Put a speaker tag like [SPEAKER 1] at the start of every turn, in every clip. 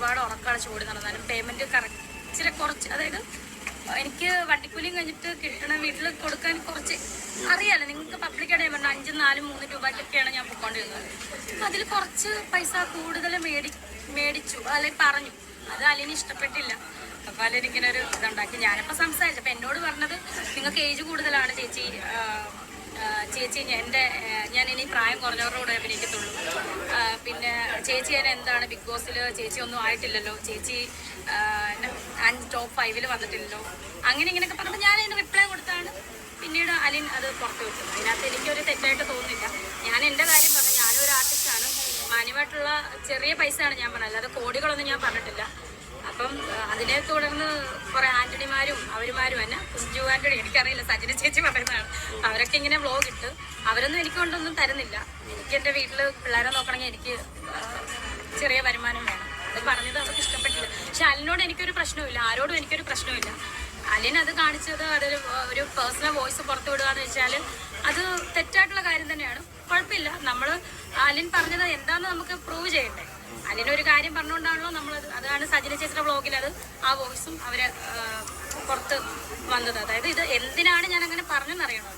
[SPEAKER 1] ഒരുപാട് ഉറക്കളച്ച് ഓടി നടന്നാലും പേയ്മെൻറ്റ് ഇച്ചിരി കുറച്ച്, അതായത് എനിക്ക് വണ്ടിക്കൂലിയും കഴിഞ്ഞിട്ട് കിട്ടണ വീട്ടിൽ കൊടുക്കാൻ കുറച്ച് അറിയാലോ നിങ്ങൾക്ക്. പബ്ലിക്കായിട്ട് ഞാൻ പറഞ്ഞു 5, 4, 3 രൂപയ്ക്കൊക്കെയാണ് ഞാൻ പോയിക്കൊണ്ടിരുന്നത്. അതിൽ കുറച്ച് പൈസ കൂടുതൽ മേടിച്ചു, അല്ലെങ്കിൽ പറഞ്ഞു. അത് അലിന് ഇഷ്ടപ്പെട്ടില്ല. അപ്പോൾ അലിനിങ്ങനെ ഒരു ഇതുണ്ടാക്കി. ഞാനിപ്പോൾ സംസാരിച്ചു. അപ്പോൾ എന്നോട് പറഞ്ഞത് നിങ്ങൾക്ക് ഏജ് കൂടുതലാണ് ചേച്ചി, ഞാൻ ഇനി പ്രായം കുറഞ്ഞവരുടെ കൂടെ അഭിനയിക്കത്തുള്ളൂ. പിന്നെ ചേച്ചി ഞാൻ എന്താണ് ബിഗ് ബോസിൽ ചേച്ചി ഒന്നും ആയിട്ടില്ലല്ലോ, ചേച്ചി ടോപ്പ് 5 വന്നിട്ടില്ലല്ലോ, അങ്ങനെ ഇങ്ങനെയൊക്കെ പറഞ്ഞപ്പോൾ ഞാൻ അതിന് റിപ്ലൈ കൊടുത്താണ് പിന്നീട് അലിൻ അത് പുറത്തു വിട്ടത്. അതിനകത്ത് എനിക്കൊരു തെറ്റായിട്ട് തോന്നുന്നില്ല. ഞാൻ എൻ്റെ കാര്യം പറഞ്ഞു, ഞാനും ഒരു ആർട്ടിസ്റ്റാണ്. മാന്യമായിട്ടുള്ള ചെറിയ പൈസയാണ് ഞാൻ പറഞ്ഞത്, അല്ലാതെ കോടികളൊന്നും ഞാൻ പറഞ്ഞിട്ടില്ല. അപ്പം അതിനെ തുടർന്ന് കുറെ ആന്റണിമാരും അവരുമാരും തന്നെ, കുഞ്ചു ആന്റണി, എനിക്കറിയില്ല, സജിന ചേച്ചി പറയുന്നതാണ്, അവരൊക്കെ ഇങ്ങനെ വ്ലോഗ് ഇട്ട് അവരൊന്നും എനിക്ക് കൊണ്ടൊന്നും തരുന്നില്ല. എനിക്ക് എൻ്റെ വീട്ടിൽ പിള്ളേരെ നോക്കണമെങ്കിൽ എനിക്ക് ചെറിയ വരുമാനം വേണം. അത് പറഞ്ഞത് അവർക്ക് ഇഷ്ടപ്പെട്ടില്ല. പക്ഷെ അലിനോട് എനിക്കൊരു പ്രശ്നമില്ല, ആരോടും എനിക്കൊരു പ്രശ്നമില്ല. അലിൻ അത് കാണിച്ചത് ഒരു പേഴ്സണൽ വോയിസ് പുറത്തു വിടുക എന്ന് വെച്ചാൽ അത് തെറ്റായിട്ടുള്ള കാര്യം തന്നെയാണ്. കുഴപ്പമില്ല, നമ്മൾ അലിൻ പറഞ്ഞത് എന്താണെന്ന് നമുക്ക് പ്രൂവ് ചെയ്യണ്ടേ. അലിനൊരു കാര്യം പറഞ്ഞുകൊണ്ടാണല്ലോ നമ്മളത്, അതാണ് സജിന ചേച്ചിയുടെ വ്ളോഗിൽ അത് ആ വോയിസും അവര് പുറത്ത് വന്നത്. അതായത് ഇത് എന്തിനാണ് ഞാൻ അങ്ങനെ പറഞ്ഞെന്നറിയണോ?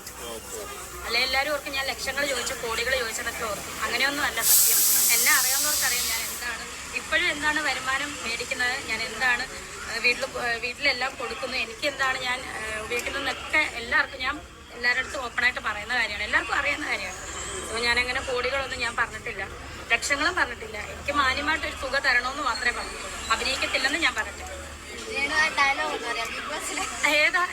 [SPEAKER 1] അല്ലെ എല്ലാവരും ഓർക്കും ഞാൻ ലക്ഷങ്ങൾ ചോദിച്ചു, കോടികൾ ചോദിച്ചതൊക്കെ ഓർക്കും. അങ്ങനെയൊന്നും അല്ല സത്യം. എന്നെ അറിയാവുന്നവർക്കറിയാം ഞാൻ എന്താണ് ഇപ്പോഴും എന്താണ് വരുമാനം മേടിക്കുന്നത്, ഞാൻ എന്താണ് വീട്ടിലെല്ലാം കൊടുക്കുന്നത്, എനിക്ക് എന്താണ് ഞാൻ ഉപയോഗിക്കുന്നതെന്നൊക്കെ എല്ലാവർക്കും ഞാൻ എല്ലാവരുടെ അടുത്തും ഓപ്പണായിട്ട് പറയുന്ന കാര്യമാണ്, എല്ലാവർക്കും അറിയുന്ന കാര്യമാണ്. അപ്പോൾ ഞാനങ്ങനെ കോടികളൊന്നും ഞാൻ പറഞ്ഞിട്ടില്ല, ലക്ഷങ്ങളും പറഞ്ഞിട്ടില്ല. എനിക്ക് മാന്യമായിട്ടൊരു തുക തരണമെന്ന് മാത്രമേ പറഞ്ഞിട്ടുള്ളൂ, അഭിനയിക്കത്തില്ലെന്ന് ഞാൻ പറഞ്ഞിട്ടില്ല. ഏതാ